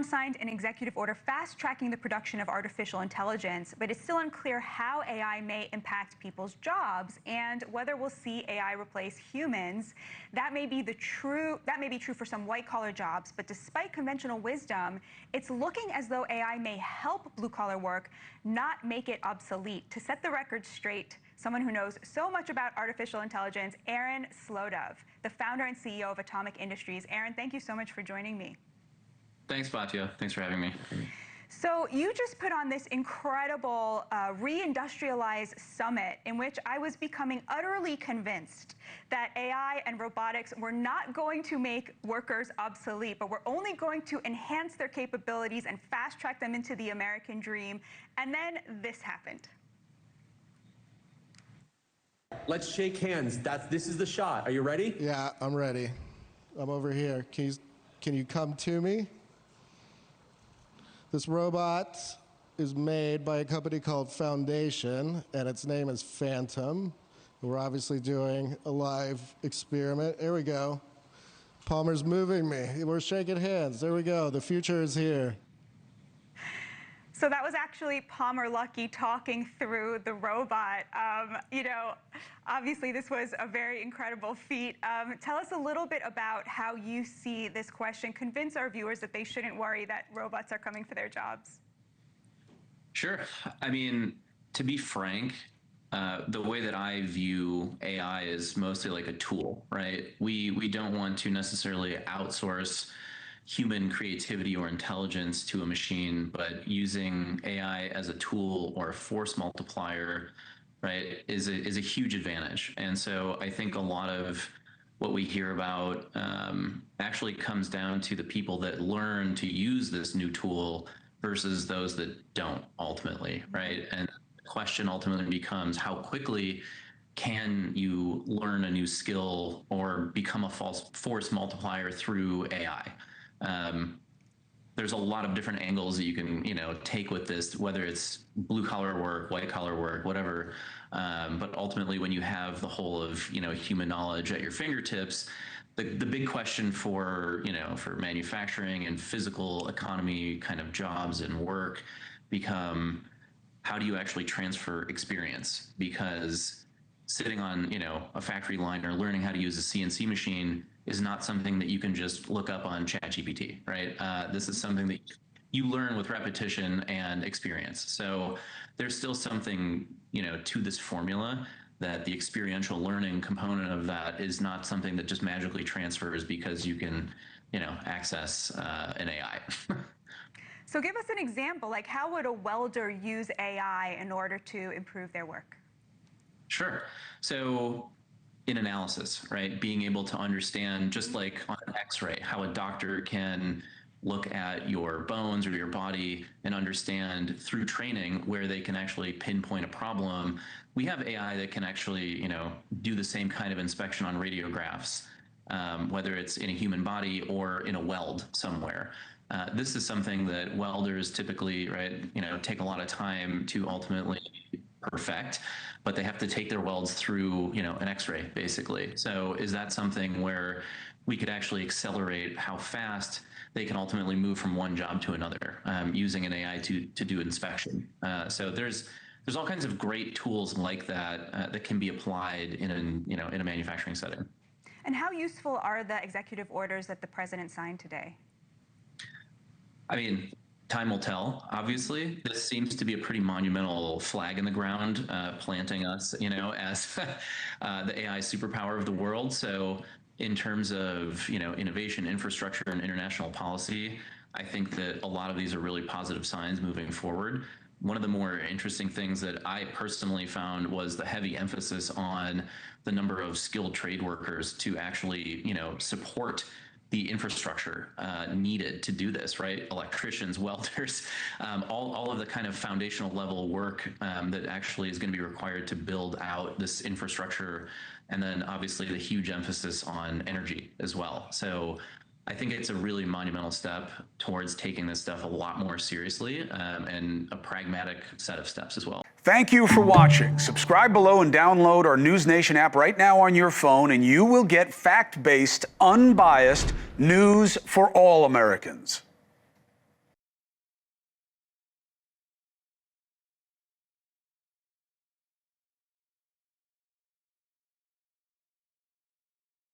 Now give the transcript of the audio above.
Amazon signed an executive order fast-tracking the production of artificial intelligence, but it's still unclear how AI may impact people's jobs and whether we'll see AI replace humans. That may be true for some white-collar jobs, but despite conventional wisdom, it's looking as though AI may help blue-collar work, not make it obsolete. To set the record straight, someone who knows so much about artificial intelligence, Aaron Slodov, the founder and CEO of Atomic Industries. Aaron, thank you so much for joining me. Thanks, Batya. Thanks for having me. So you just put on this incredible reindustrialized summit in which I was becoming utterly convinced that AI and robotics were not going to make workers obsolete, but were only going to enhance their capabilities and fast-track them into the American dream. And then this happened. Let's shake hands. This is the shot. Are you ready? Yeah, I'm ready. I'm over here. Can you come to me? This robot is made by a company called Foundation, and its name is Phantom. We're obviously doing a live experiment. There we go. Palmer's moving me. We're shaking hands. There we go. The future is here. So that was actually Palmer Luckey talking through the robot. Obviously this was a very incredible feat. Tell us a little bit about how you see this question. Convince our viewers that they shouldn't worry that robots are coming for their jobs. Sure. I mean, to be frank, the way that I view AI is mostly like a tool, right? We don't want to necessarily outsource human creativity or intelligence to a machine, but using AI as a tool or a force multiplier, right, is a huge advantage. And so I think a lot of what we hear about actually comes down to the people that learn to use this new tool versus those that don't ultimately, right? And the question ultimately becomes, how quickly can you learn a new skill or become a force multiplier through AI? There's a lot of different angles that you can, take with this, whether it's blue collar work, white collar work, whatever. But ultimately, when you have the whole of, human knowledge at your fingertips, the big question for manufacturing and physical economy kind of jobs and work become, how do you actually transfer experience? Because sitting on, a factory line or learning how to use a CNC machine is not something that you can just look up on ChatGPT, right? This is something that you learn with repetition and experience. So there's still something, to this formula, that the experiential learning component of that is not something that just magically transfers because you can, access an AI. So give us an example, like how would a welder use AI in order to improve their work? Sure. So in analysis, right, being able to understand, just like on an X-ray, how a doctor can look at your bones or your body and understand through training where they can actually pinpoint a problem. We have AI that can actually, do the same kind of inspection on radiographs, whether it's in a human body or in a weld somewhere. This is something that welders typically, right, take a lot of time to ultimately perfect, but they have to take their welds through, an X-ray basically. So is that something where we could actually accelerate how fast they can ultimately move from one job to another using an AI to do inspection? So there's all kinds of great tools like that that can be applied in a manufacturing setting. And how useful are the executive orders that the president signed today? I mean, time will tell, obviously. This seems to be a pretty monumental flag in the ground, planting us, as the AI superpower of the world. So in terms of, innovation, infrastructure, and international policy, I think that a lot of these are really positive signs moving forward. One of the more interesting things that I personally found was the heavy emphasis on the number of skilled trade workers to actually, support the infrastructure needed to do this, right? Electricians, welders, all of the kind of foundational level work that actually is going to be required to build out this infrastructure. And then obviously the huge emphasis on energy as well. So I think it's a really monumental step towards taking this stuff a lot more seriously and a pragmatic set of steps as well. Thank you for watching. Subscribe below and download our NewsNation app right now on your phone, and you will get fact-based, unbiased news for all Americans.